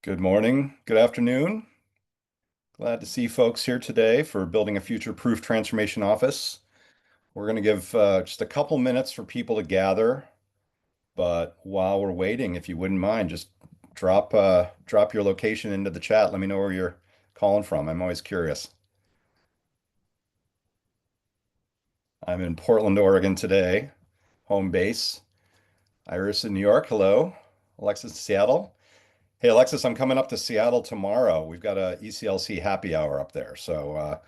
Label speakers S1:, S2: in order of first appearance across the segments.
S1: Good morning, good afternoon. Glad to see folks here today for building a future-proof transformation office. We're going to give just a couple minutes for people to gather, but while we're waiting, if you wouldn't mind, just drop your location into the chat. Let me know where you're calling from. I'm always curious. I'm in Portland, Oregon today, home base. Iris in New York. Hello. Alexis in Seattle. Hey, Alexis, I'm coming up to Seattle tomorrow. We've got a ECLC happy hour up there, so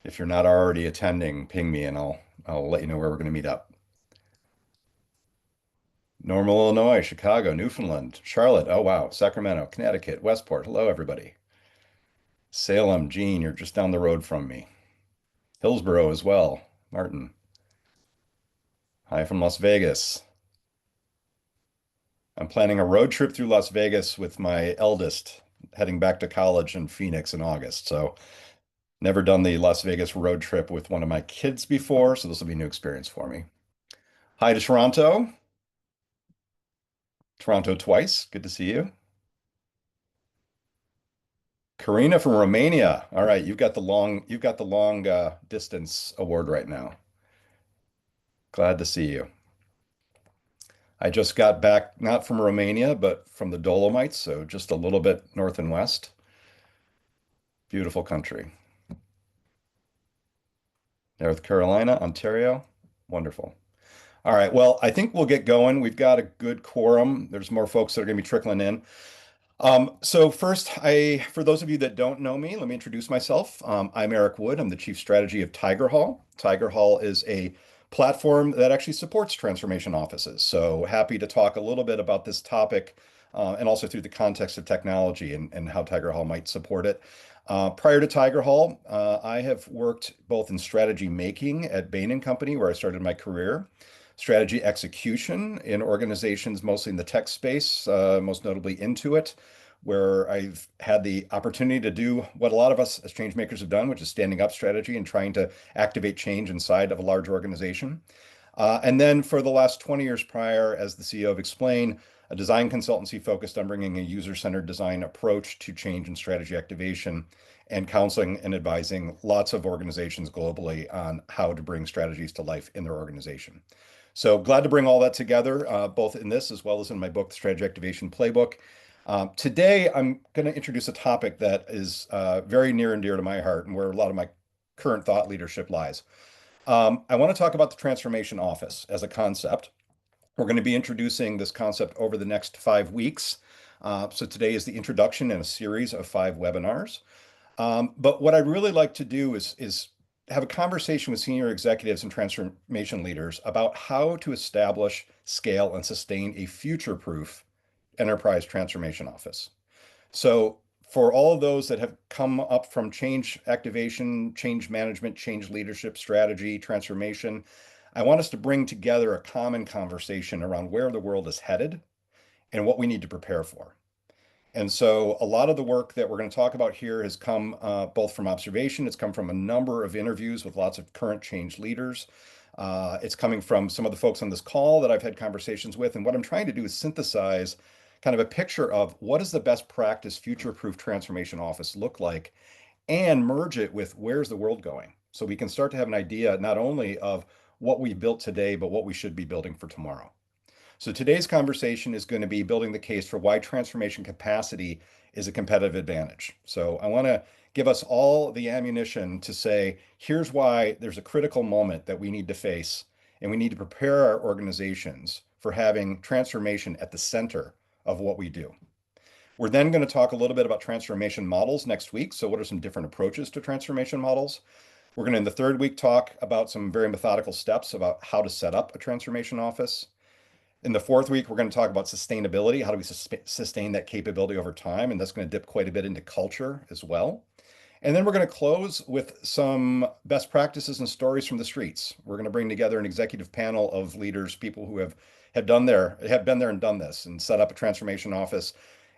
S1: if you're not already attending, ping me and I'll let you know where we're going to meet up. Normal, Illinois, Chicago, Newfoundland, Charlotte. Oh wow, Sacramento, Connecticut, Westport. Hello, everybody. Salem, Gene, you're just down the road from me. Hillsborough as well. Martin. Hi from Las Vegas. I'm planning a road trip through Las Vegas with my eldest, heading back to college in Phoenix in August. So never done the Las Vegas road trip with one of my kids before, so this will be a new experience for me. Hi to Toronto. Toronto twice. Good to see you. Karina from Romania. All right, you've got the long distance award right now. Glad to see you. I just got back, not from Romania, but from the Dolomites, so just a little bit north and west. Beautiful country. North Carolina, Ontario. Wonderful. All right, well, I think we'll get going. We've got a good quorum. There's more folks that are going to be trickling in. So first, for those of you that don't know me, let me introduce myself. I'm Aric Wood. I'm the Chief Strategy of Tigerhall. Tigerhall is a platform that actually supports transformation offices. So happy to talk a little bit about this topic and also through the context of technology and how Tigerhall might support it. Prior to Tigerhall, I have worked both in strategy making at Bain and Company, where I started my career, strategy execution in organizations, mostly in the tech space, most notably Intuit, where I've had the opportunity to do what a lot of us as change makers have done, which is standing up strategy and trying to activate change inside of a large organization. And then for the last 20 years prior, as the CEO of Explain, a design consultancy focused on bringing a user-centered design approach to change and strategy activation and counseling and advising lots of organizations globally on how to bring strategies to life in their organization. So glad to bring all that together, both in this as well as in my book, The Strategy Activation Playbook. Today, I'm going to introduce a topic that is very near and dear to my heart and where a lot of my current thought leadership lies. I want to talk about the transformation office as a concept. We're going to be introducing this concept over the next 5 weeks. So today is the introduction in a series of 5 webinars. But what I'd really like to do is have a conversation with senior executives and transformation leaders about how to establish, scale, and sustain a future-proof enterprise transformation office. So for all of those that have come up from change activation, change management, change leadership, strategy, transformation, I want us to bring together a common conversation around where the world is headed and what we need to prepare for. And so a lot of the work that we're going to talk about here has come both from observation, it's come from a number of interviews with lots of current change leaders. It's coming from some of the folks on this call that I've had conversations with. And what I'm trying to do is synthesize kind of a picture of what does the best practice future-proof transformation office look like and merge it with where's the world going. So we can start to have an idea not only of what we built today, but what we should be building for tomorrow. So today's conversation is going to be building the case for why transformation capacity is a competitive advantage. So I want to give us all the ammunition to say, here's why there's a critical moment that we need to face, and we need to prepare our organizations for having transformation at the center of what we do. We're then going to talk a little bit about transformation models next week. So what are some different approaches to transformation models? We're going to, in the third week, talk about some very methodical steps about how to set up a transformation office. In the fourth week, we're going to talk about sustainability. How do we sustain that capability over time? And that's going to dip quite a bit into culture as well. And then we're going to close with some best practices and stories from the streets. We're going to bring together an executive panel of leaders, people who have been there and done this and set up a transformation office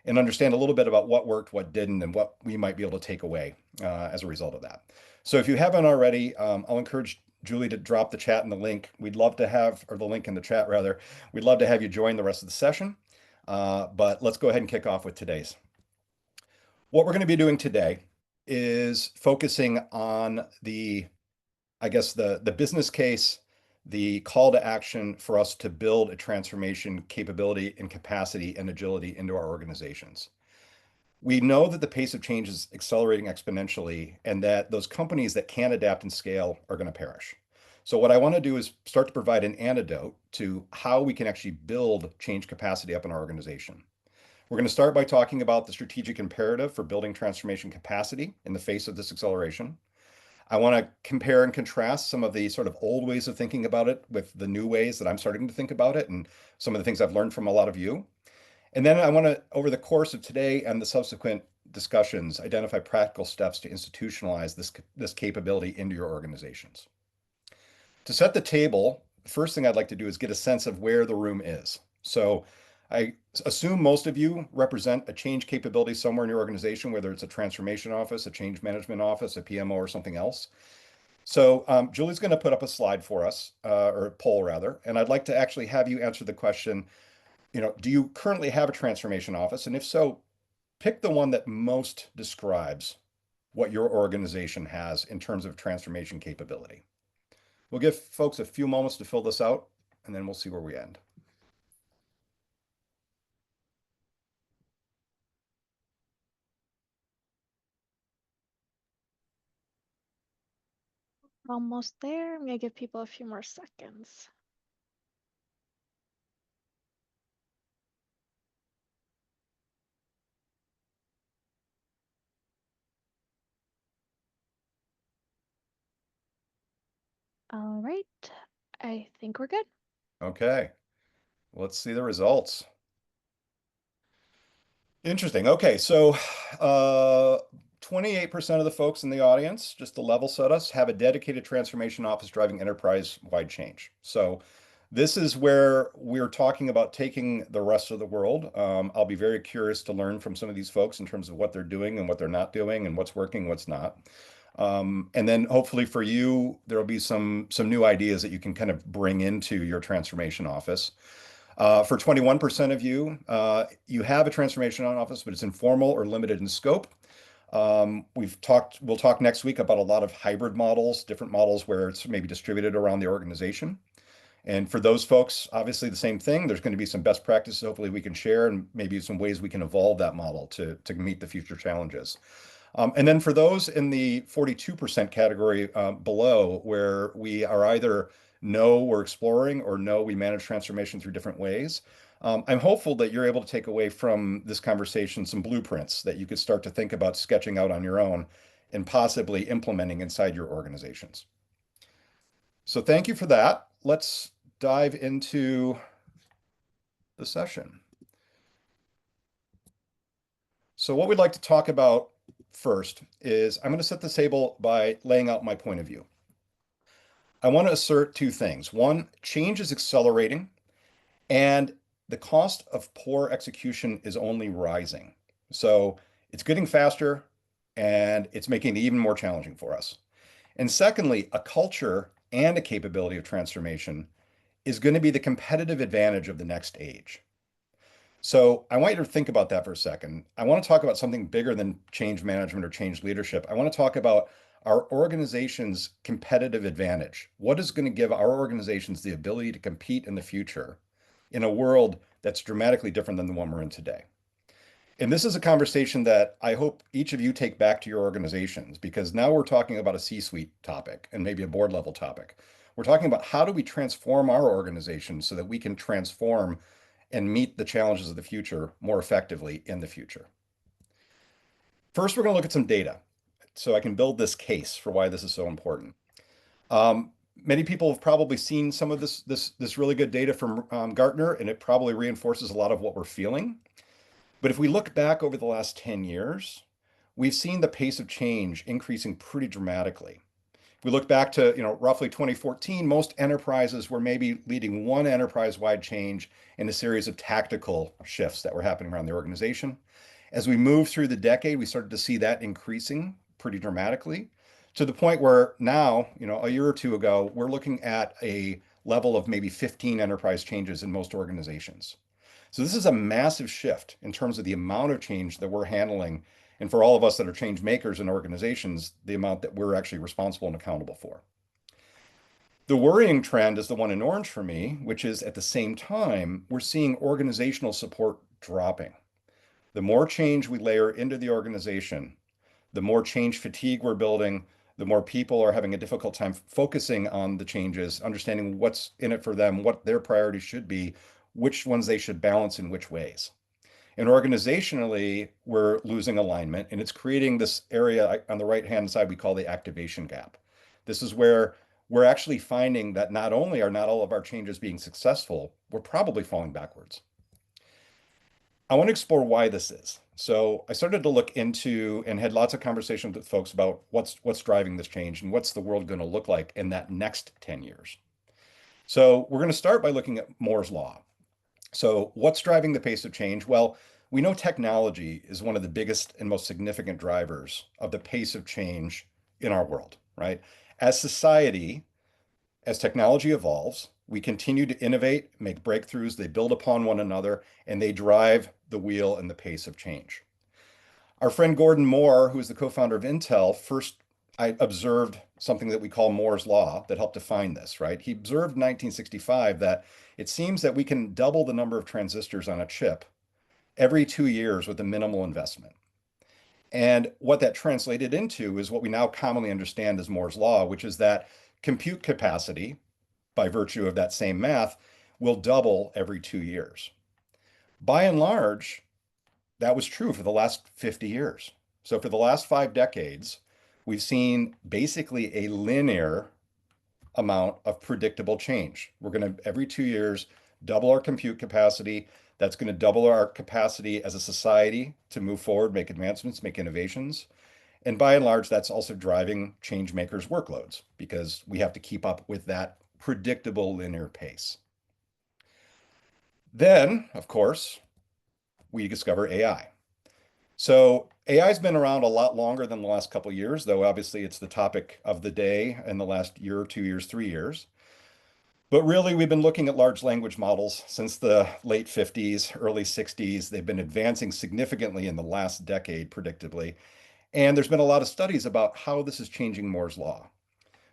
S1: and understand a little bit about what worked, what didn't, and what we might be able to take away as a result of that. So if you haven't already, I'll encourage Julie to drop the chat and the link. We'd love to have, or the link in the chat rather, we'd love to have you join the rest of the session. But let's go ahead and kick off with today's. What we're going to be doing today is focusing on I guess, the business case, the call to action for us to build a transformation capability and capacity and agility into our organizations. We know that the pace of change is accelerating exponentially and that those companies that can't adapt and scale are going to perish. So what I want to do is start to provide an antidote to how we can actually build change capacity up in our organization. We're going to start by talking about the strategic imperative for building transformation capacity in the face of this acceleration. I want to compare and contrast some of the sort of old ways of thinking about it with the new ways that I'm starting to think about it and some of the things I've learned from a lot of you. And then I want to, over the course of today and the subsequent discussions, identify practical steps to institutionalize this capability into your organizations. To set the table, the first thing I'd like to do is get a sense of where the room is. So I assume most of you represent a change capability somewhere in your organization, whether it's a transformation office, a change management office, a PMO, or something else. So Julie's going to put up a slide for us, or a poll rather, and I'd like to actually have you answer the question, do you currently have a transformation office? And if so, pick the one that most describes what your organization has in terms of transformation capability. We'll give folks a few moments to fill this out, and then we'll see where we end.
S2: Almost there. I'm gonna give people a few more seconds. All right, I think we're good.
S1: Okay, let's see the results. Interesting. Okay, so 28% of the folks in the audience, just to level set us, have a dedicated transformation office driving enterprise-wide change. So this is where we're talking about taking the rest of the world. I'll be very curious to learn from some of these folks in terms of what they're doing and what they're not doing and what's working, what's not. And then hopefully for you, there'll be some new ideas that you can kind of bring into your transformation office. For 21% of you, you have a transformation office, but it's informal or limited in scope. We'll talk next week about a lot of hybrid models, different models where it's maybe distributed around the organization. And for those folks, obviously the same thing. There's going to be some best practices hopefully we can share and maybe some ways we can evolve that model to meet the future challenges. And then for those in the 42% category below, where we are either no, we're exploring, or no, we manage transformation through different ways, I'm hopeful that you're able to take away from this conversation some blueprints that you could start to think about sketching out on your own and possibly implementing inside your organizations. So thank you for that. Let's dive into the session. So what we'd like to talk about first is I'm going to set the table by laying out my point of view. I want to assert two things. One, change is accelerating, and the cost of poor execution is only rising. So it's getting faster, and it's making it even more challenging for us. And secondly, a culture and a capability of transformation is going to be the competitive advantage of the next age. So I want you to think about that for a second. I want to talk about something bigger than change management or change leadership. I want to talk about our organization's competitive advantage. What is going to give our organizations the ability to compete in the future in a world that's dramatically different than the one we're in today? And this is a conversation that I hope each of you take back to your organizations, because now we're talking about a C-suite topic and maybe a board level topic. We're talking about how do we transform our organization so that we can transform and meet the challenges of the future more effectively in the future. First, we're going to look at some data so I can build this case for why this is so important. Many people have probably seen some of this really good data from Gartner, and it probably reinforces a lot of what we're feeling. But if we look back over the last 10 years, we've seen the pace of change increasing pretty dramatically. If we look back to, roughly 2014, most enterprises were maybe leading one enterprise-wide change in a series of tactical shifts that were happening around the organization. As we moved through the decade, we started to see that increasing pretty dramatically to the point where now, a year or two ago, we're looking at a level of maybe 15 enterprise changes in most organizations. So this is a massive shift in terms of the amount of change that we're handling and for all of us that are change makers in organizations, the amount that we're actually responsible and accountable for. The worrying trend is the one in orange for me, which is at the same time, we're seeing organizational support dropping. The more change we layer into the organization, the more change fatigue we're building, the more people are having a difficult time focusing on the changes, understanding what's in it for them, what their priorities should be, which ones they should balance in which ways. And organizationally, we're losing alignment, and it's creating this area on the right-hand side we call the activation gap. This is where we're actually finding that not only are not all of our changes being successful, we're probably falling backwards. I want to explore why this is. So I started to look into and had lots of conversations with folks about what's driving this change and what's the world going to look like in that next 10 years. So we're going to start by looking at Moore's law. So what's driving the pace of change? Well, we know technology is one of the biggest and most significant drivers of the pace of change in our world, right? As society, as technology evolves, we continue to innovate, make breakthroughs, they build upon one another, and they drive the wheel and the pace of change. Our friend Gordon Moore, who is the co-founder of Intel, first I observed something that we call Moore's law that helped define this, right? He observed in 1965 that it seems that we can double the number of transistors on a chip every 2 years with a minimal investment. And what that translated into is what we now commonly understand as Moore's law, which is that compute capacity, by virtue of that same math, will double every 2 years. By and large, that was true for the last 50 years. So for the last 5 decades, we've seen basically a linear amount of predictable change. We're going to, every 2 years, double our compute capacity. That's going to double our capacity as a society to move forward, make advancements, make innovations. And by and large, that's also driving change makers' workloads because we have to keep up with that predictable linear pace. Then, of course, we discover AI. So AI has been around a lot longer than the last couple of years, though obviously it's the topic of the day in the last year, 2 years, 3 years. But really, we've been looking at large language models since the late 50s, early 60s. They've been advancing significantly in the last decade, predictably. And there's been a lot of studies about how this is changing Moore's law.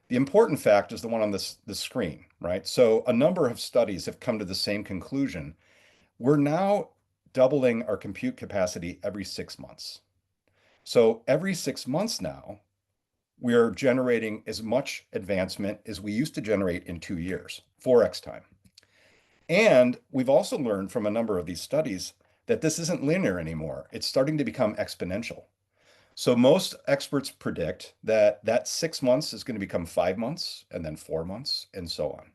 S1: The important fact is the one on this screen, right? So a number of studies have come to the same conclusion. We're now doubling our compute capacity every 6 months. So every 6 months now, we're generating as much advancement as we used to generate in 2 years, 4x time. And we've also learned from a number of these studies that this isn't linear anymore. It's starting to become exponential. So most experts predict that that 6 months is going to become 5 months and then 4 months and so on.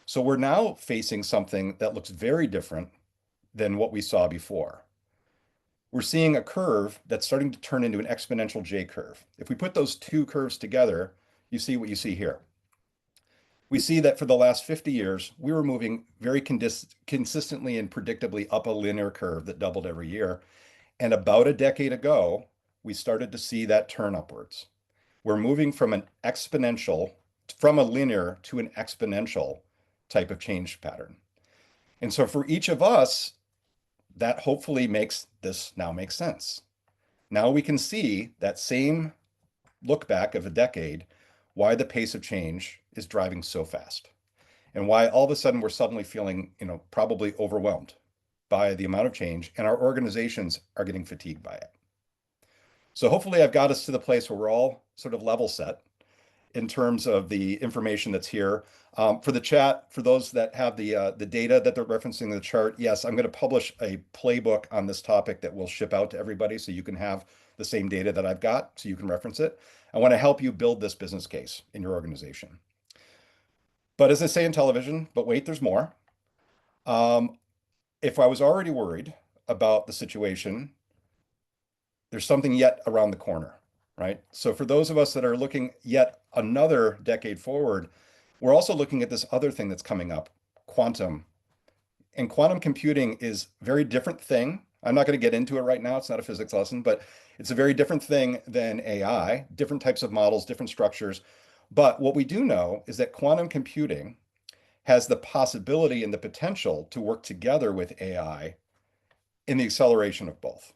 S1: So we're now facing something that looks very different than what we saw before. We're seeing a curve that's starting to turn into an exponential J curve. If we put those two curves together, you see what you see here. We see that for the last 50 years, we were moving very consistently and predictably up a linear curve that doubled every year. And about a decade ago, we started to see that turn upwards. We're moving from an exponential, from a linear to an exponential type of change pattern. And so for each of us, that hopefully makes this now make sense. Now we can see that same look back of a decade, why the pace of change is driving so fast and why all of a sudden we're suddenly feeling, probably overwhelmed by the amount of change and our organizations are getting fatigued by it. So hopefully I've got us to the place where we're all sort of level set in terms of the information that's here. For the chat, for those that have the data that they're referencing in the chart, yes, I'm going to publish a playbook on this topic that we'll ship out to everybody so you can have the same data that I've got so you can reference it. I want to help you build this business case in your organization. But as I say in television, but wait, there's more. If I was already worried about the situation, there's something yet around the corner, right? So for those of us that are looking yet another decade forward, we're also looking at this other thing that's coming up, quantum. And quantum computing is a very different thing. I'm not going to get into it right now. It's not a physics lesson, but it's a very different thing than AI, different types of models, different structures. But what we do know is that quantum computing has the possibility and the potential to work together with AI in the acceleration of both.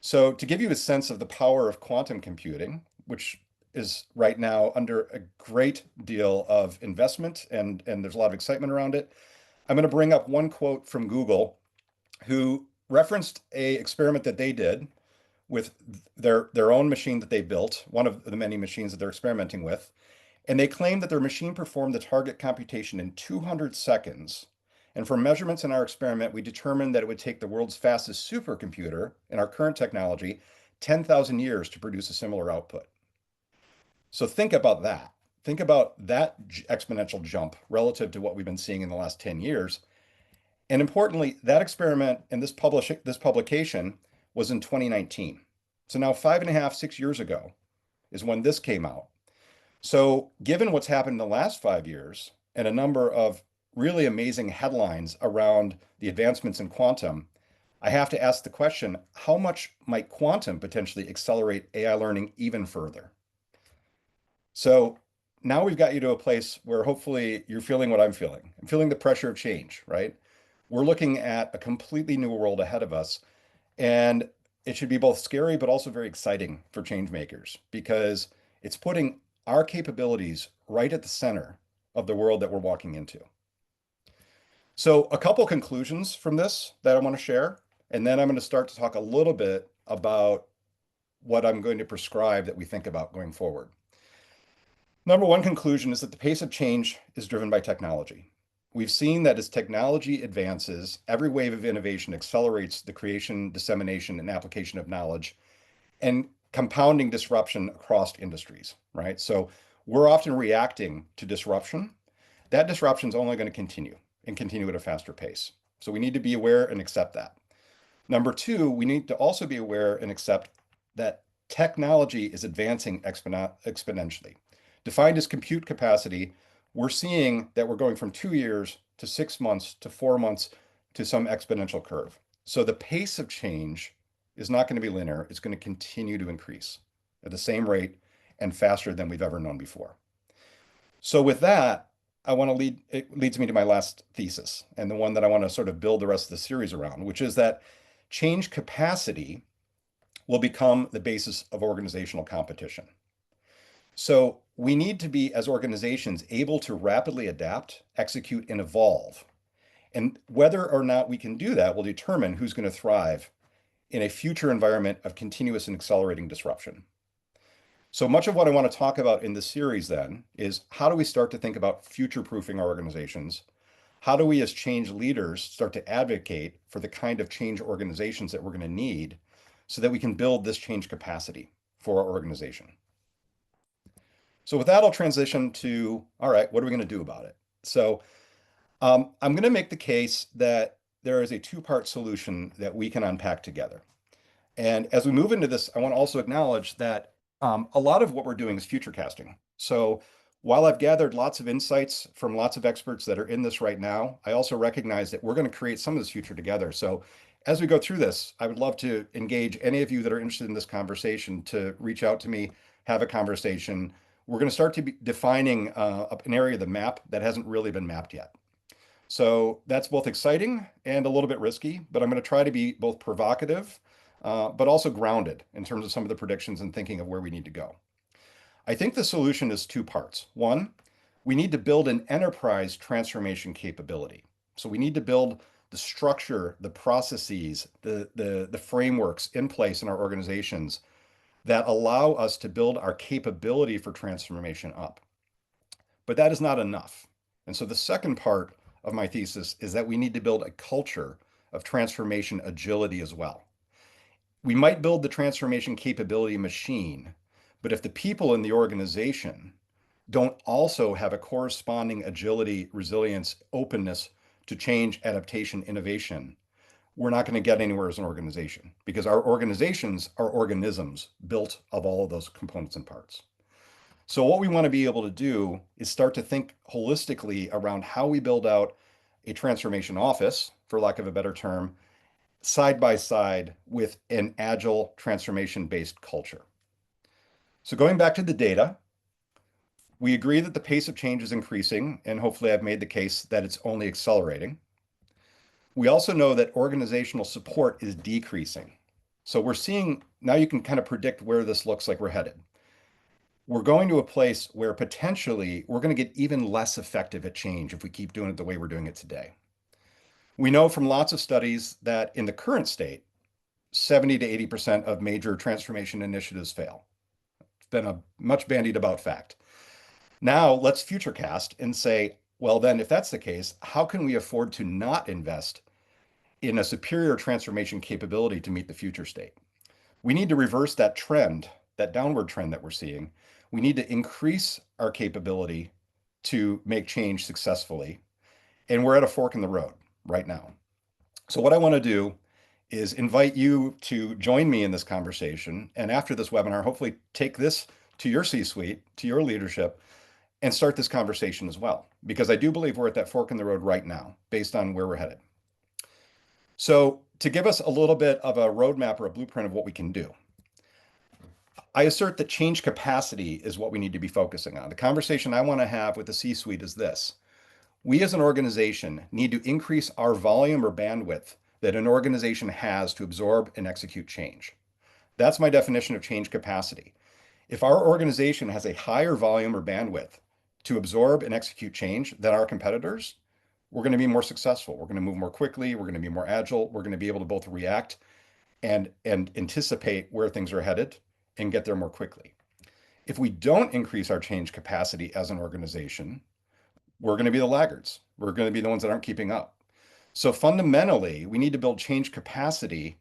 S1: So to give you a sense of the power of quantum computing, which is right now under a great deal of investment and there's a lot of excitement around it, I'm going to bring up one quote from Google who referenced a experiment that they did with their own machine that they built, one of the many machines that they're experimenting with. And they claimed that their machine performed the target computation in 200 seconds. And from measurements in our experiment, we determined that it would take the world's fastest supercomputer in our current technology 10,000 years to produce a similar output. So think about that. Think about that exponential jump relative to what we've been seeing in the last 10 years. And importantly, that experiment and this publication was in 2019. So now 5.5, 6 years ago is when this came out. So given what's happened in the last 5 years and a number of really amazing headlines around the advancements in quantum, I have to ask the question, how much might quantum potentially accelerate AI learning even further? So now we've got you to a place where hopefully you're feeling what I'm feeling. I'm feeling the pressure of change, right? We're looking at a completely new world ahead of us. And it should be both scary, but also very exciting for change makers because it's putting our capabilities right at the center of the world that we're walking into. So, a couple conclusions from this that I want to share, and then I'm going to start to talk a little bit about what I'm going to prescribe that we think about going forward. Number one conclusion is that the pace of change is driven by technology. We've seen that as technology advances, every wave of innovation accelerates the creation, dissemination, and application of knowledge and compounding disruption across industries, right? So we're often reacting to disruption. That disruption is only going to continue and continue at a faster pace. So we need to be aware and accept that. Number two, we need to also be aware and accept that technology is advancing exponentially. Defined as compute capacity, we're seeing that we're going from 2 years to 6 months to 4 months to some exponential curve. So the pace of change is not going to be linear. It's going to continue to increase at the same rate and faster than we've ever known before. So with that, it leads me to my last thesis and the one that I want to sort of build the rest of the series around, which is that change capacity will become the basis of organizational competition. So we need to be, as organizations, able to rapidly adapt, execute, and evolve. And whether or not we can do that will determine who's going to thrive in a future environment of continuous and accelerating disruption. So much of what I want to talk about in this series then is how do we start to think about future-proofing our organizations? How do we, as change leaders, start to advocate for the kind of change organizations that we're going to need so that we can build this change capacity for our organization? So with that, I'll transition to, all right, what are we going to do about it? So I'm going to make the case that there is a two-part solution that we can unpack together. And as we move into this, I want to also acknowledge that a lot of what we're doing is future casting. So while I've gathered lots of insights from lots of experts that are in this right now, I also recognize that we're going to create some of this future together. So as we go through this, I would love to engage any of you that are interested in this conversation to reach out to me, have a conversation. We're going to start to be defining an area of the map that hasn't really been mapped yet. So that's both exciting and a little bit risky, but I'm going to try to be both provocative, but also grounded in terms of some of the predictions and thinking of where we need to go. I think the solution is two parts. One, we need to build an enterprise transformation capability. So we need to build the structure, the processes, the frameworks in place in our organizations that allow us to build our capability for transformation up. But that is not enough. And so the second part of my thesis is that we need to build a culture of transformation agility as well. We might build the transformation capability machine, but if the people in the organization don't also have a corresponding agility, resilience, openness to change, adaptation, innovation, we're not going to get anywhere as an organization because our organizations are organisms built of all of those components and parts. So what we want to be able to do is start to think holistically around how we build out a transformation office, for lack of a better term, side by side with an agile transformation-based culture. So going back to the data, we agree that the pace of change is increasing, and hopefully I've made the case that it's only accelerating. We also know that organizational support is decreasing. So we're seeing now you can kind of predict where this looks like we're headed. We're going to a place where potentially we're going to get even less effective at change if we keep doing it the way we're doing it today. We know from lots of studies that in the current state, 70 to 80% of major transformation initiatives fail. It's been a much bandied about fact. Now let's futurecast and say, well, then if that's the case, how can we afford to not invest in a superior transformation capability to meet the future state? We need to reverse that trend, that downward trend that we're seeing. We need to increase our capability to make change successfully. And we're at a fork in the road right now. So, what I want to do is invite you to join me in this conversation. And after this webinar, hopefully take this to your C suite, to your leadership, and start this conversation as well. Because I do believe we're at that fork in the road right now, based on where we're headed. So, to give us a little bit of a roadmap or a blueprint of what we can do, I assert that change capacity is what we need to be focusing on. The conversation I want to have with the C suite is this. We as an organization need to increase our volume or bandwidth that an organization has to absorb and execute change. That's my definition of change capacity. If our organization has a higher volume or bandwidth to absorb and execute change than our competitors, we're going to be more successful. We're going to move more quickly. We're going to be more agile. We're going to be able to both react and anticipate where things are headed and get there more quickly. If we don't increase our change capacity as an organization, we're going to be the laggards. We're going to be the ones that aren't keeping up. So fundamentally, we need to build change capacity.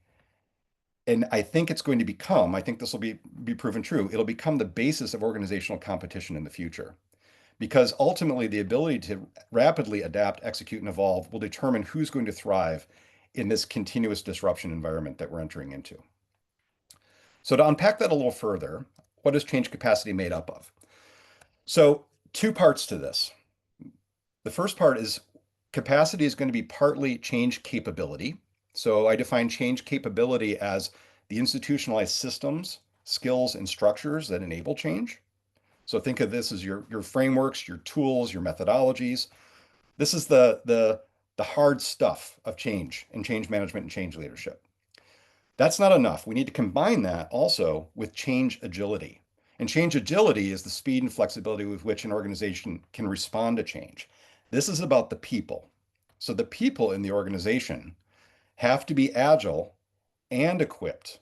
S1: And I think it's going to become, I think this will be proven true, it'll become the basis of organizational competition in the future. Because ultimately, the ability to rapidly adapt, execute, and evolve will determine who's going to thrive in this continuous disruption environment that we're entering into. So to unpack that a little further, what is change capacity made up of? So two parts to this. The first part is capacity is going to be partly change capability. So I define change capability as the institutionalized systems, skills, and structures that enable change. So think of this as your frameworks, your tools, your methodologies. This is the hard stuff of change and change management and change leadership. That's not enough. We need to combine that also with change agility. And change agility is the speed and flexibility with which an organization can respond to change. This is about the people. So the people in the organization have to be agile and equipped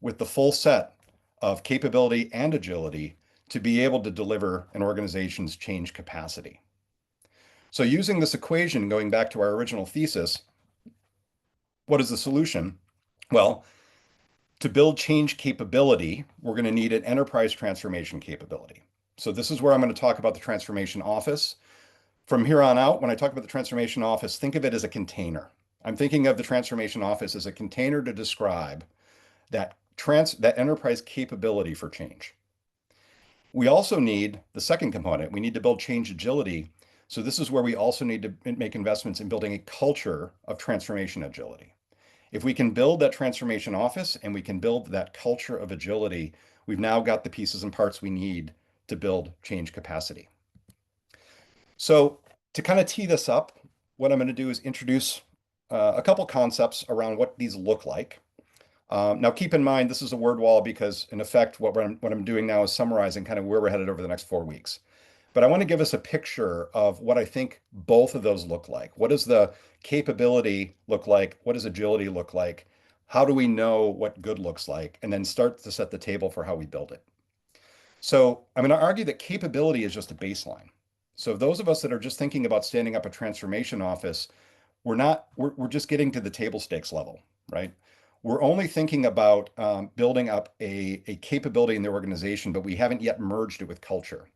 S1: with the full set of capability and agility to be able to deliver an organization's change capacity. So using this equation, going back to our original thesis, what is the solution? Well, to build change capability, we're going to need an enterprise transformation capability. So this is where I'm going to talk about the transformation office. From here on out, when I talk about the transformation office, think of it as a container. I'm thinking of the transformation office as a container to describe that enterprise capability for change. We also need the second component. We need to build change agility. So this is where we also need to make investments in building a culture of transformation agility. If we can build that transformation office and we can build that culture of agility, we've now got the pieces and parts we need to build change capacity. So to kind of tee this up, what I'm going to do is introduce a couple concepts around what these look like. Now, keep in mind, this is a word wall because, in effect, what I'm doing now is summarizing kind of where we're headed over the next 4 weeks. But I want to give us a picture of what I think both of those look like. What does the capability look like? What does agility look like? How do we know what good looks like? And then start to set the table for how we build it. So I'm going to argue that capability is just a baseline. So those of us that are just thinking about standing up a transformation office, we're just getting to the table stakes level, right? We're only thinking about building up a capability in the organization, but we haven't yet merged it with culture.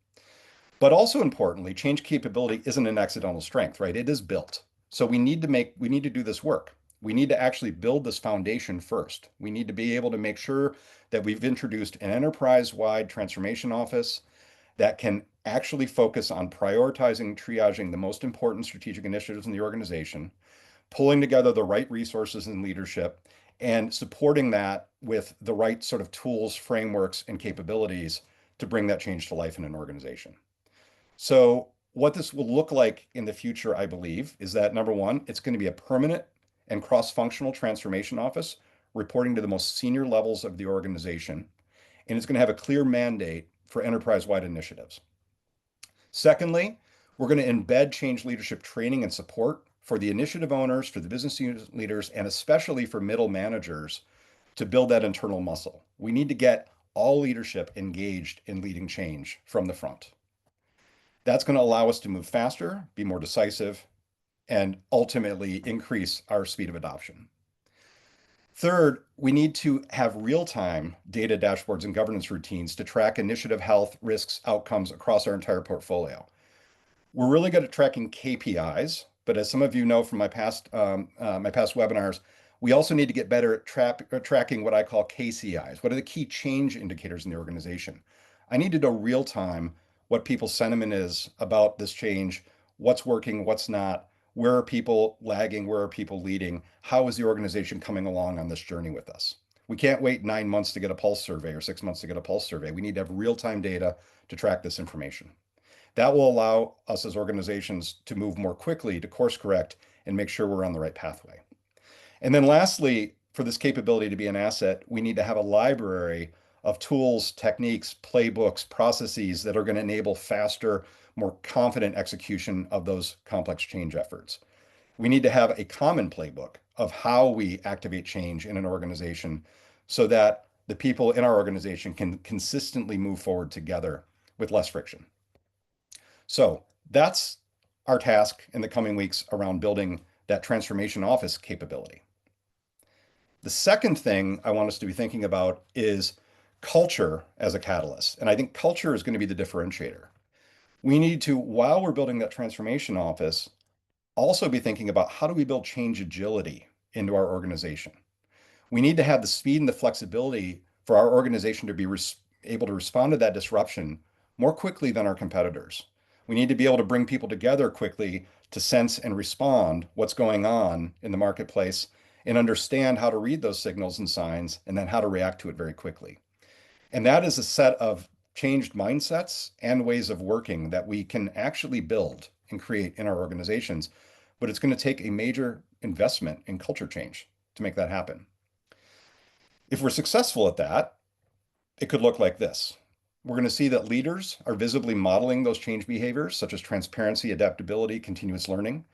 S1: But also importantly, change capability isn't an accidental strength, right? It is built. So we need to do this work. We need to actually build this foundation first. We need to be able to make sure that we've introduced an enterprise-wide transformation office that can actually focus on prioritizing, triaging the most important strategic initiatives in the organization, pulling together the right resources and leadership, and supporting that with the right sort of tools, frameworks, and capabilities to bring that change to life in an organization. So what this will look like in the future, I believe, is that number one, it's going to be a permanent and cross-functional transformation office reporting to the most senior levels of the organization, and it's going to have a clear mandate for enterprise-wide initiatives. Secondly, we're going to embed change leadership training and support for the initiative owners, for the business unit leaders, and especially for middle managers to build that internal muscle. We need to get all leadership engaged in leading change from the front. That's going to allow us to move faster, be more decisive, and ultimately increase our speed of adoption. Third, we need to have real-time data dashboards and governance routines to track initiative health, risks, outcomes across our entire portfolio. We're really good at tracking KPIs, but as some of you know from my past webinars, we also need to get better at tracking what I call KCIs. What are the key change indicators in the organization? I need to know real time what people's sentiment is about this change, what's working, what's not, where are people lagging, where are people leading, how is the organization coming along on this journey with us? We can't wait 9 months to get a pulse survey or 6 months to get a pulse survey. We need to have real-time data to track this information. That will allow us as organizations to move more quickly to course correct and make sure we're on the right pathway. And then lastly, for this capability to be an asset, we need to have a library of tools, techniques, playbooks, processes that are going to enable faster, more confident execution of those complex change efforts. We need to have a common playbook of how we activate change in an organization so that the people in our organization can consistently move forward together with less friction. So that's our task in the coming weeks around building that transformation office capability. The second thing I want us to be thinking about is culture as a catalyst. And I think culture is going to be the differentiator. We need to, while we're building that transformation office, also be thinking about how do we build change agility into our organization. We need to have the speed and the flexibility for our organization to be able to respond to that disruption more quickly than our competitors. We need to be able to bring people together quickly to sense and respond what's going on in the marketplace and understand how to read those signals and signs and then how to react to it very quickly. And that is a set of changed mindsets and ways of working that we can actually build and create in our organizations. But it's going to take a major investment in culture change to make that happen. If we're successful at that, it could look like this. We're going to see that leaders are visibly modeling those change behaviors, such as transparency, adaptability, continuous learning.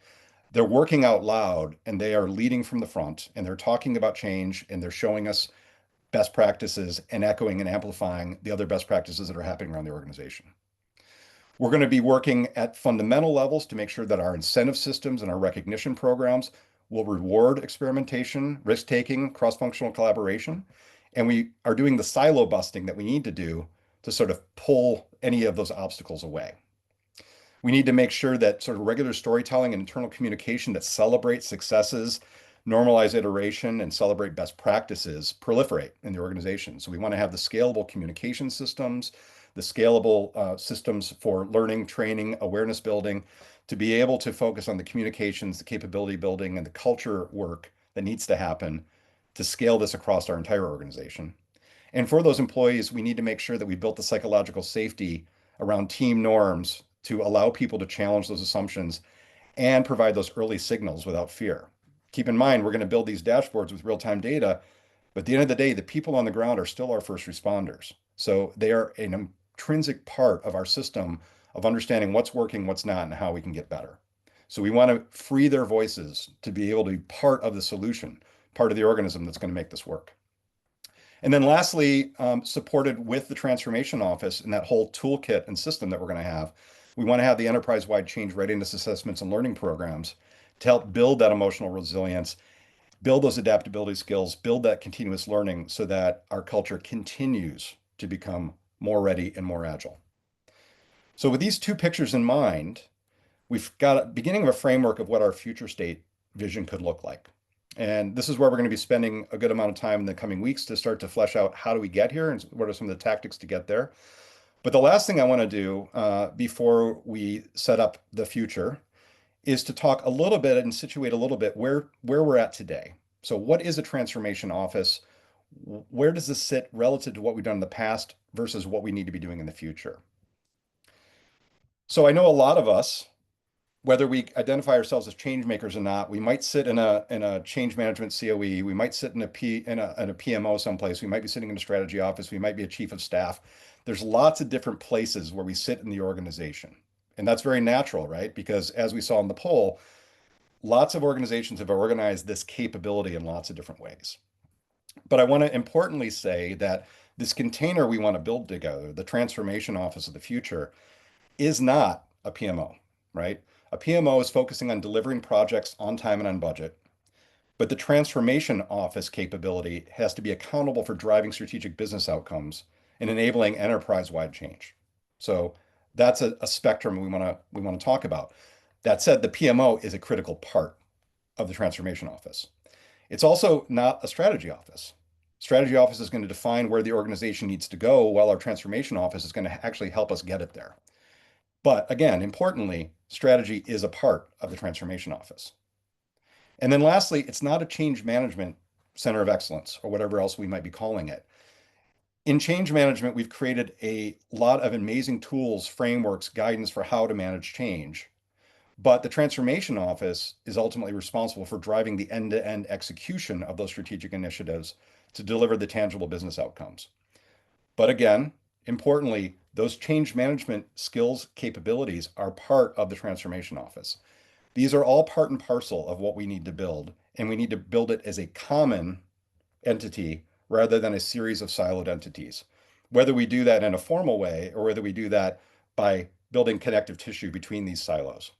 S1: They're working out loud and they are leading from the front and they're talking about change and they're showing us best practices and echoing and amplifying the other best practices that are happening around the organization. We're going to be working at fundamental levels to make sure that our incentive systems and our recognition programs will reward experimentation, risk-taking, cross-functional collaboration. And we are doing the silo busting that we need to do to sort of pull any of those obstacles away. We need to make sure that sort of regular storytelling and internal communication that celebrate successes, normalize iteration, and celebrate best practices proliferate in the organization. So we want to have the scalable communication systems, the scalable systems for learning, training, awareness building, to be able to focus on the communications, the capability building, and the culture work that needs to happen to scale this across our entire organization. And for those employees, we need to make sure that we built the psychological safety around team norms to allow people to challenge those assumptions and provide those early signals without fear. Keep in mind, we're going to build these dashboards with real-time data, but at the end of the day, the people on the ground are still our first responders. So they are an intrinsic part of our system of understanding what's working, what's not, and how we can get better. So we want to free their voices to be able to be part of the solution, part of the organism that's going to make this work. And then lastly, supported with the transformation office and that whole toolkit and system that we're going to have, we want to have the enterprise-wide change readiness assessments and learning programs to help build that emotional resilience, build those adaptability skills, build that continuous learning so that our culture continues to become more ready and more agile. So with these two pictures in mind, we've got a beginning of a framework of what our future state vision could look like. And this is where we're going to be spending a good amount of time in the coming weeks to start to flesh out how do we get here and what are some of the tactics to get there. But the last thing I want to do before we set up the future is to talk a little bit and situate a little bit where we're at today. So what is a transformation office? Where does this sit relative to what we've done in the past versus what we need to be doing in the future? So I know a lot of us whether we identify ourselves as change makers or not, we might sit in a change management COE, we might sit in a PMO someplace, we might be sitting in a strategy office, we might be a chief of staff. There's lots of different places where we sit in the organization. And that's very natural, right? Because as we saw in the poll, lots of organizations have organized this capability in lots of different ways. But I want to importantly say that this container we want to build together, the transformation office of the future, is not a PMO, right? A PMO is focusing on delivering projects on time and on budget, but the transformation office capability has to be accountable for driving strategic business outcomes and enabling enterprise-wide change. So that's a spectrum we want to talk about. That said, the PMO is a critical part of the transformation office. It's also not a strategy office. Strategy office is going to define where the organization needs to go, while our transformation office is going to actually help us get it there. But again, importantly, strategy is a part of the transformation office. And then lastly, it's not a change management center of excellence or whatever else we might be calling it. In change management, we've created a lot of amazing tools, frameworks, guidance for how to manage change. But the transformation office is ultimately responsible for driving the end-to-end execution of those strategic initiatives to deliver the tangible business outcomes. But again, importantly, those change management skills capabilities are part of the transformation office. These are all part and parcel of what we need to build, and we need to build it as a common entity rather than a series of siloed entities. Whether we do that in a formal way or whether we do that by building connective tissue between these silos.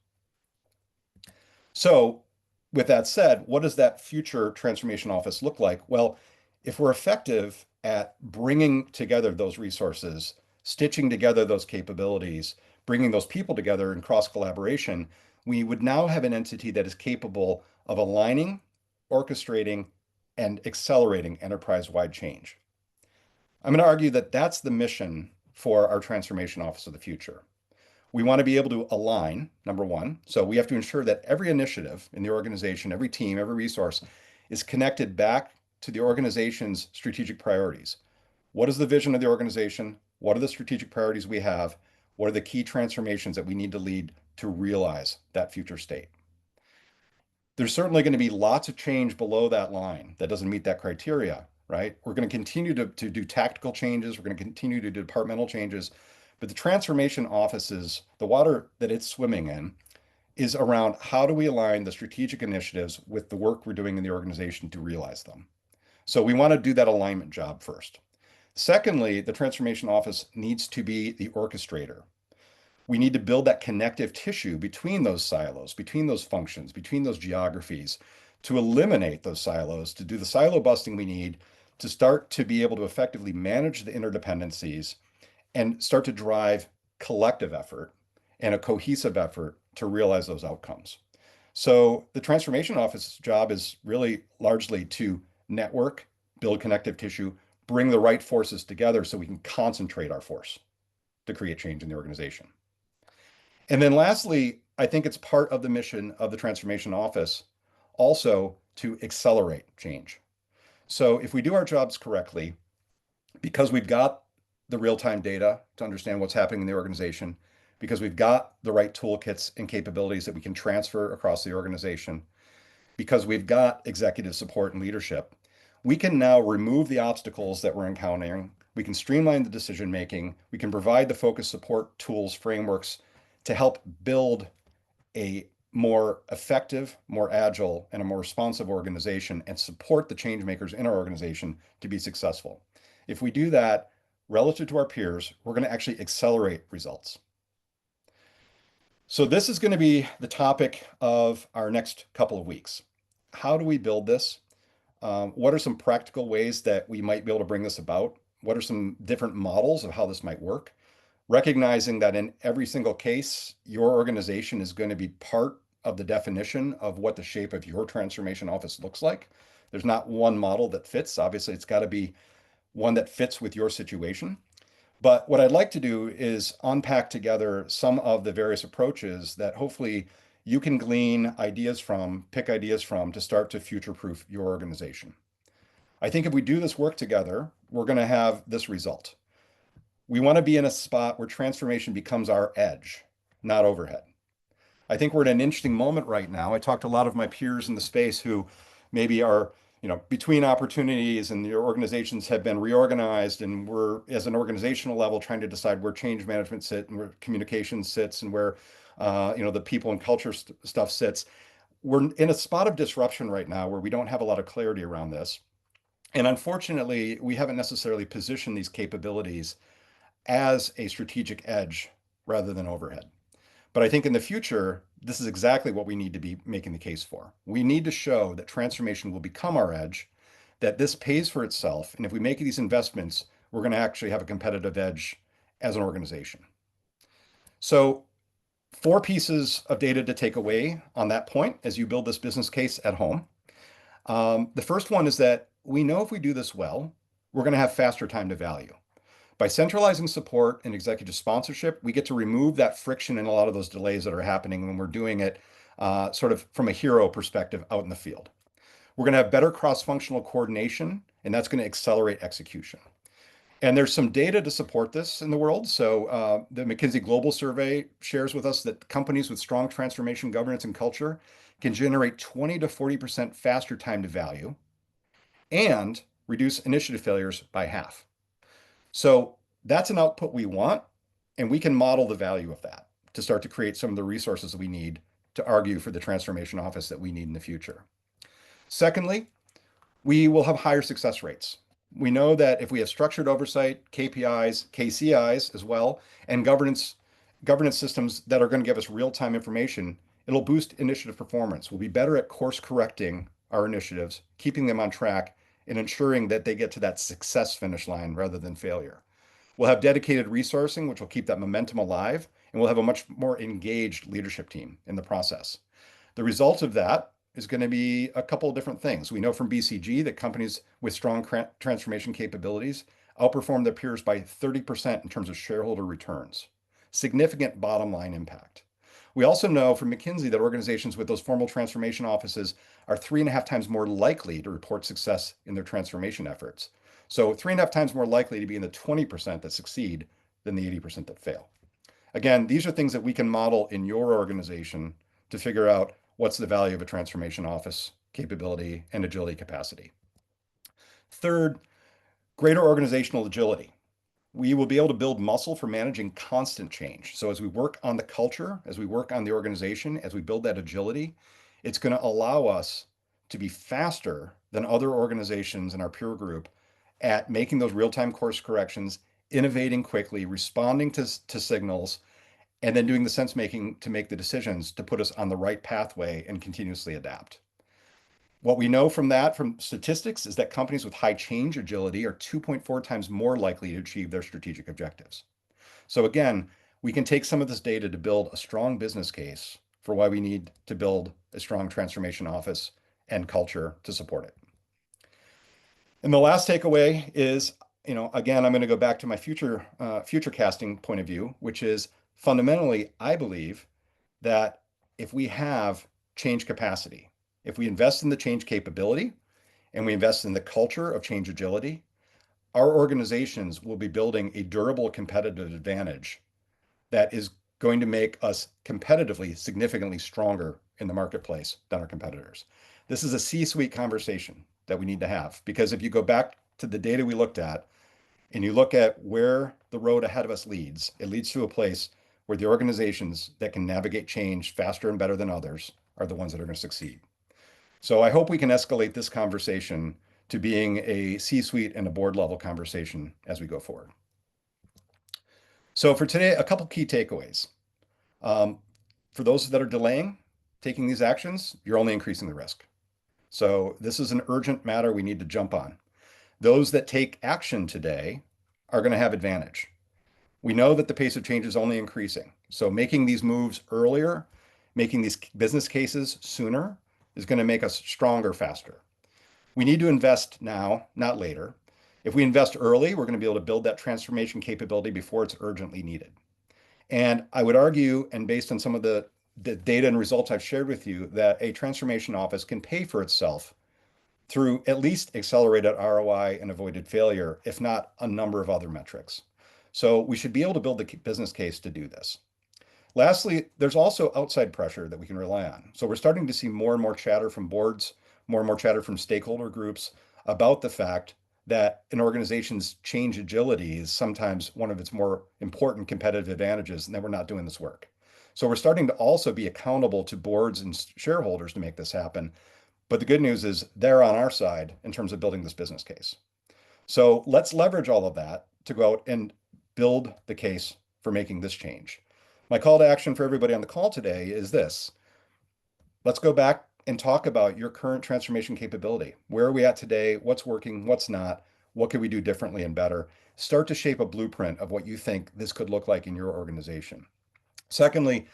S1: So, with that said, what does that future transformation office look like? Well, if we're effective at bringing together those resources, stitching together those capabilities, bringing those people together in cross collaboration, we would now have an entity that is capable of aligning, orchestrating, and accelerating enterprise-wide change. I'm going to argue that that's the mission for our transformation office of the future. We want to be able to align, number one. So we have to ensure that every initiative in the organization, every team, every resource is connected back to the organization's strategic priorities. What is the vision of the organization? What are the strategic priorities we have? What are the key transformations that we need to lead to realize that future state? There's certainly going to be lots of change below that line that doesn't meet that criteria, right? We're going to continue to do tactical changes. We're going to continue to do departmental changes. But the transformation offices, the water that it's swimming in, is around how do we align the strategic initiatives with the work we're doing in the organization to realize them. So we want to do that alignment job first. Secondly, the transformation office needs to be the orchestrator. We need to build that connective tissue between those silos, between those functions, between those geographies, to eliminate those silos, to do the silo busting we need to start to be able to effectively manage the interdependencies and start to drive collective effort and a cohesive effort to realize those outcomes. So the transformation office's job is really largely to network, build connective tissue, bring the right forces together so we can concentrate our force to create change in the organization. And then lastly, I think it's part of the mission of the transformation office also to accelerate change. So if we do our jobs correctly, because we've got the real-time data to understand what's happening in the organization, because we've got the right toolkits and capabilities that we can transfer across the organization, because we've got executive support and leadership, we can now remove the obstacles that we're encountering. We can streamline the decision making. We can provide the focus support tools, frameworks to help build a more effective, more agile, and a more responsive organization and support the change makers in our organization to be successful. If we do that relative to our peers, we're going to actually accelerate results. So this is going to be the topic of our next couple of weeks. How do we build this? What are some practical ways that we might be able to bring this about? What are some different models of how this might work? Recognizing that in every single case, your organization is going to be part of the definition of what the shape of your transformation office looks like. There's not one model that fits. Obviously, it's got to be one that fits with your situation. But what I'd like to do is unpack together some of the various approaches that hopefully you can glean ideas from, pick ideas from to start to future-proof your organization. I think if we do this work together, we're going to have this result. We want to be in a spot where transformation becomes our edge, not overhead. I think we're at an interesting moment right now. I talked to a lot of my peers in the space who maybe are, between opportunities and their organizations have been reorganized, and we're, as an organizational level, trying to decide where change management sit and where communication sits and where, the people and culture stuff sits. We're in a spot of disruption right now where we don't have a lot of clarity around this. And unfortunately, we haven't necessarily positioned these capabilities as a strategic edge rather than overhead. But I think in the future, this is exactly what we need to be making the case for. We need to show that transformation will become our edge, that this pays for itself. And if we make these investments, we're going to actually have a competitive edge as an organization. So, four pieces of data to take away on that point as you build this business case at home. The first one is that we know if we do this well, we're going to have faster time to value. By centralizing support and executive sponsorship, we get to remove that friction and a lot of those delays that are happening when we're doing it sort of from a hero perspective out in the field. We're going to have better cross-functional coordination, and that's going to accelerate execution. And there's some data to support this in the world. So the McKinsey Global Survey shares with us that companies with strong transformation, governance, and culture can generate 20 to 40% faster time to value and reduce initiative failures by half. So that's an output we want, and we can model the value of that to start to create some of the resources that we need to argue for the transformation office that we need in the future. Secondly, we will have higher success rates. We know that if we have structured oversight, KPIs, KCIs as well, and governance systems that are going to give us real-time information, it'll boost initiative performance. We'll be better at course correcting our initiatives, keeping them on track, and ensuring that they get to that success finish line rather than failure. We'll have dedicated resourcing, which will keep that momentum alive, and we'll have a much more engaged leadership team in the process. The result of that is going to be a couple of different things. We know from BCG that companies with strong transformation capabilities outperform their peers by 30% in terms of shareholder returns. Significant bottom line impact. We also know from McKinsey that organizations with those formal transformation offices are 3.5 times more likely to report success in their transformation efforts. So 3.5 times more likely to be in the 20% that succeed than the 80% that fail. Again, these are things that we can model in your organization to figure out what's the value of a transformation office capability and agility capacity. Third, greater organizational agility. We will be able to build muscle for managing constant change. So as we work on the culture, as we work on the organization, as we build that agility, it's going to allow us to be faster than other organizations in our peer group at making those real-time course corrections, innovating quickly, responding to signals, and then doing the sense making to make the decisions to put us on the right pathway and continuously adapt. What we know from that, from statistics, is that companies with high change agility are 2.4 times more likely to achieve their strategic objectives. So again, we can take some of this data to build a strong business case for why we need to build a strong transformation office and culture to support it. And the last takeaway is, again, I'm going to go back to my future casting point of view, which is fundamentally, I believe that if we have change capacity, if we invest in the change capability and we invest in the culture of change agility, our organizations will be building a durable competitive advantage that is going to make us competitively significantly stronger in the marketplace than our competitors. This is a C-suite conversation that we need to have, because if you go back to the data we looked at and you look at where the road ahead of us leads, it leads to a place where the organizations that can navigate change faster and better than others are the ones that are going to succeed. So I hope we can escalate this conversation to being a C-suite and a board level conversation as we go forward. So for today, a couple key takeaways. For those that are delaying taking these actions, you're only increasing the risk. So this is an urgent matter we need to jump on. Those that take action today are going to have advantage. We know that the pace of change is only increasing. So making these moves earlier, making these business cases sooner is going to make us stronger faster. We need to invest now, not later. If we invest early, we're going to be able to build that transformation capability before it's urgently needed. And I would argue, and based on some of the data and results I've shared with you, that a transformation office can pay for itself through at least accelerated ROI and avoided failure, if not a number of other metrics. So we should be able to build the business case to do this. Lastly, there's also outside pressure that we can rely on. So we're starting to see more and more chatter from boards, more and more chatter from stakeholder groups about the fact that an organization's change agility is sometimes one of its more important competitive advantages, and that we're not doing this work. So we're starting to also be accountable to boards and shareholders to make this happen. But the good news is they're on our side in terms of building this business case. So let's leverage all of that to go out and build the case for making this change. My call to action for everybody on the call today is this. Let's go back and talk about your current transformation capability. Where are we at today? What's working? What's not? What could we do differently and better? Start to shape a blueprint of what you think this could look like in your organization. Secondly,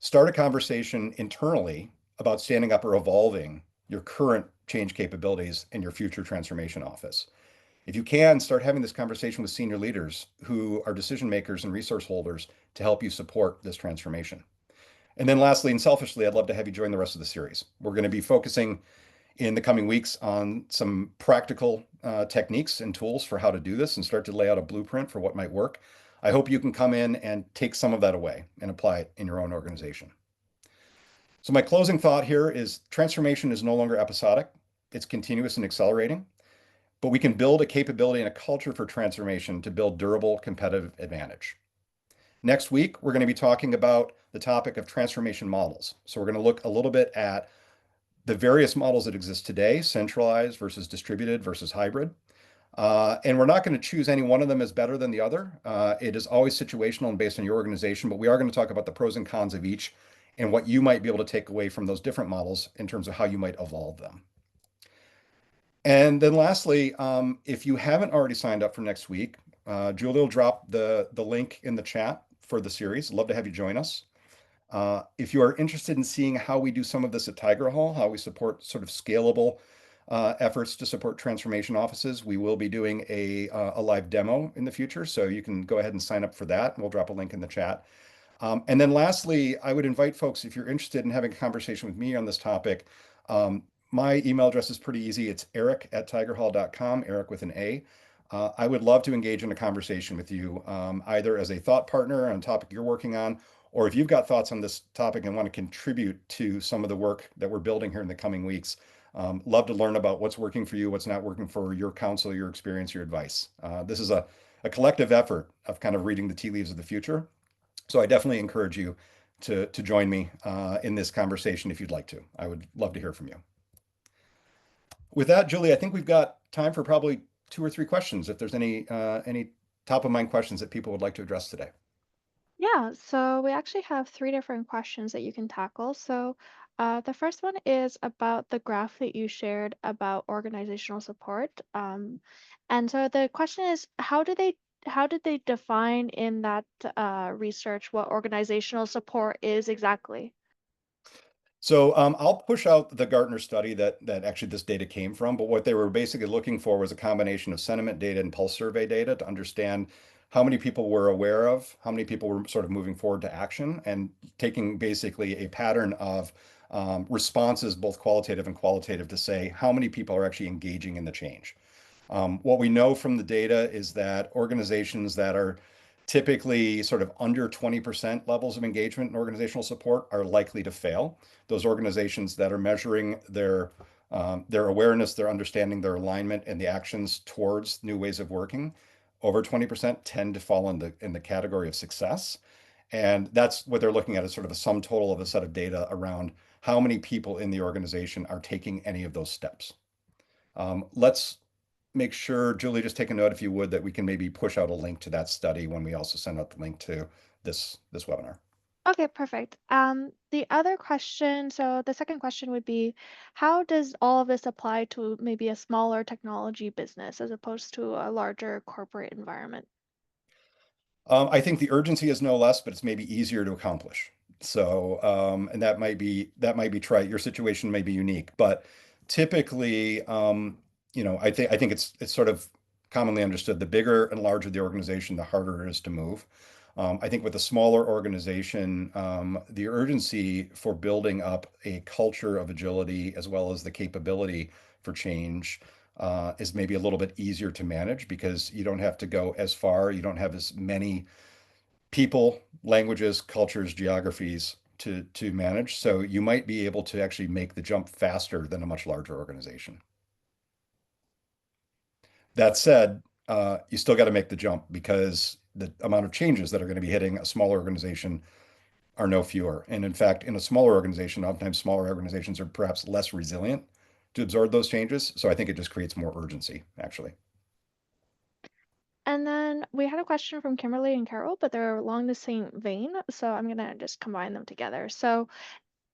S1: start a conversation internally about standing up or evolving your current change capabilities in your future transformation office. If you can, start having this conversation with senior leaders who are decision makers and resource holders to help you support this transformation. And then lastly, and selfishly, I'd love to have you join the rest of the series. We're going to be focusing in the coming weeks on some practical techniques and tools for how to do this and start to lay out a blueprint for what might work. I hope you can come in and take some of that away and apply it in your own organization. So my closing thought here is transformation is no longer episodic. It's continuous and accelerating, but we can build a capability and a culture for transformation to build durable competitive advantage. Next week, we're going to be talking about the topic of transformation models. So we're going to look a little bit at the various models that exist today, centralized versus distributed versus hybrid. And we're not going to choose any one of them as better than the other. It is always situational and based on your organization, but we are going to talk about the pros and cons of each and what you might be able to take away from those different models in terms of how you might evolve them. And then lastly, if you haven't already signed up for next week, Julie will drop the link in the chat for the series. Love to have you join us. If you are interested in seeing how we do some of this at Tigerhall, how we support sort of scalable efforts to support transformation offices, we will be doing a live demo in the future. So you can go ahead and sign up for that. And we'll drop a link in the chat. And then lastly, I would invite folks, if you're interested in having a conversation with me on this topic, my email address is pretty easy. It's eric@tigerhall.com, Eric with an A. I would love to engage in a conversation with you, either as a thought partner on a topic you're working on, or if you've got thoughts on this topic and want to contribute to some of the work that we're building here in the coming weeks. Love to learn about what's working for you, what's not working for your counsel, your experience, your advice. This is a collective effort of kind of reading the tea leaves of the future. So I definitely encourage you to join me in this conversation if you'd like to. I would love to hear from you. With that, Julie, I think we've got time for probably 2 or 3 questions, if there's any top of mind questions that people would like to address today.
S2: Yeah, so we actually have three different questions that you can tackle. So, the first one is about the graph that you shared about organizational support. And so the question is, how did they define in that research what organizational support is exactly?
S1: So I'll push out the Gartner study that actually this data came from, but what they were basically looking for was a combination of sentiment data and pulse survey data to understand how many people were aware of, how many people were sort of moving forward to action, and taking basically a pattern of responses, both qualitative and qualitative, to say how many people are actually engaging in the change. What we know from the data is that organizations that are typically sort of under 20% levels of engagement and organizational support are likely to fail. Those organizations that are measuring their awareness, their understanding, their alignment, and the actions towards new ways of working, over 20% tend to fall in the category of success. And that's what they're looking at, is sort of a sum total of a set of data around how many people in the organization are taking any of those steps. Let's make sure, Julie, just take a note if you would, that we can maybe push out a link to that study when we also send out the link to this webinar.
S2: Okay, perfect. The other question, so the second question would be, how does all of this apply to maybe a smaller technology business as opposed to a larger corporate environment?
S1: I think the urgency is no less, but it's maybe easier to accomplish. So, and that might be trite. Your situation may be unique, but typically, I think it's sort of commonly understood. The bigger and larger the organization, the harder it is to move. I think with a smaller organization, the urgency for building up a culture of agility as well as the capability for change is maybe a little bit easier to manage because you don't have to go as far. You don't have as many people, languages, cultures, geographies to manage. So you might be able to actually make the jump faster than a much larger organization. That said, you still got to make the jump because the amount of changes that are going to be hitting a smaller organization are no fewer. And in fact, in a smaller organization, oftentimes smaller organizations are perhaps less resilient to absorb those changes. So I think it just creates more urgency, actually.
S2: And then we had a question from Kimberly and Carol, but they're along the same vein, so I'm gonna just combine them together. So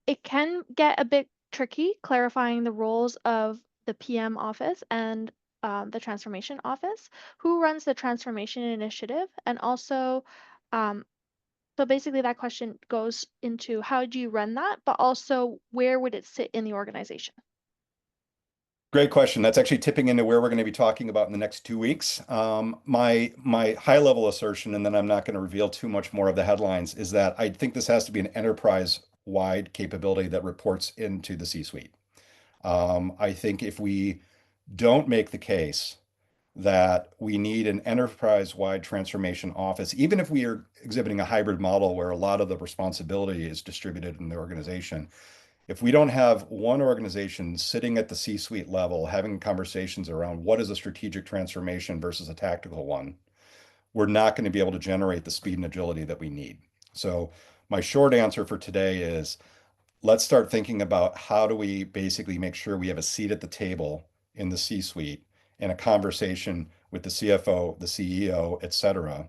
S2: it can get a bit tricky clarifying the roles of the PM office and the transformation office. Who runs the transformation initiative? And also, um, so basically that question goes into how do you run that, but also where would it sit in the organization?
S1: Great question. That's actually tipping into where we're going to be talking about in the next 2 weeks. My high level assertion, and then I'm not going to reveal too much more of the headlines, is that I think this has to be an enterprise wide capability that reports into the C-suite. I think if we don't make the case that we need an enterprise-wide transformation office, even if we are exhibiting a hybrid model where a lot of the responsibility is distributed in the organization, if we don't have one organization sitting at the C-suite level having conversations around what is a strategic transformation versus a tactical one, we're not going to be able to generate the speed and agility that we need. So my short answer for today is let's start thinking about how do we basically make sure we have a seat at the table in the C-suite and a conversation with the CFO, the CEO, et cetera,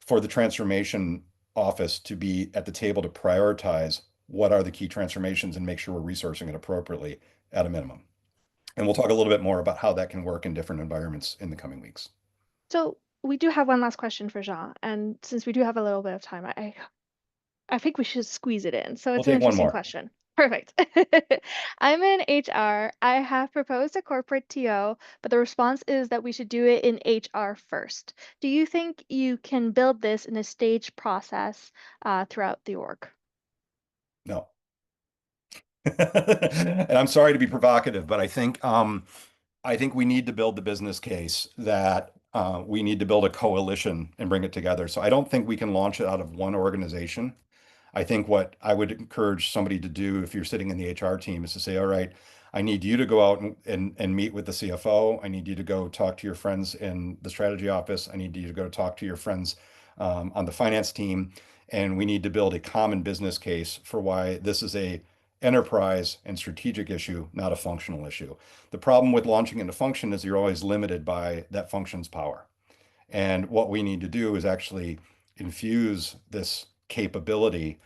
S1: for the transformation office to be at the table to prioritize what are the key transformations and make sure we're resourcing it appropriately at a minimum. And we'll talk a little bit more about how that can work in different environments in the coming weeks.
S2: So we do have one last question for Jean, and since we do have a little bit of time, I think we should squeeze it in. So
S1: We'll
S2: it's an
S1: take one
S2: interesting
S1: more.
S2: question. Perfect. I'm in HR. I have proposed a corporate TO, but the response is that we should do it in HR first. Do you think you can build this in a staged process throughout the org?
S1: No. And I'm sorry to be provocative, but I think we need to build the business case that we need to build a coalition and bring it together. So I don't think we can launch it out of one organization. I think what I would encourage somebody to do if you're sitting in the HR team is to say, all right, I need you to go out and meet with the CFO. I need you to go talk to your friends in the strategy office. I need you to go talk to your friends on the finance team. And we need to build a common business case for why this is a enterprise and strategic issue, not a functional issue. The problem with launching into function is you're always limited by that function's power. And what we need to do is actually infuse this capability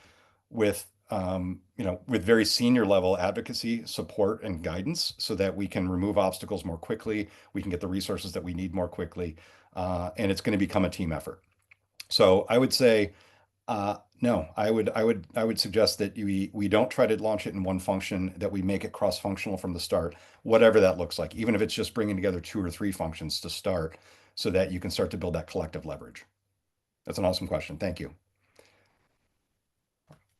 S1: with with very senior level advocacy, support, and guidance so that we can remove obstacles more quickly, we can get the resources that we need more quickly, and it's going to become a team effort. So I would say no, I would suggest that we don't try to launch it in one function, that we make it cross-functional from the start, whatever that looks like, even if it's just bringing together two or three functions to start so that you can start to build that collective leverage. That's an awesome question. Thank you.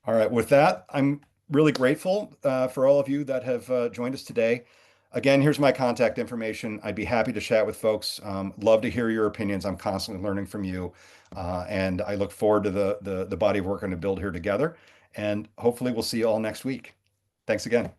S1: All right, with that, I'm really grateful for all of you that have joined us today. Again, here's my contact information. I'd be happy to chat with folks. Love to hear your opinions. I'm constantly learning from you, and I look forward to the body of work we're going to build here together. And hopefully, we'll see you all next week. Thanks again.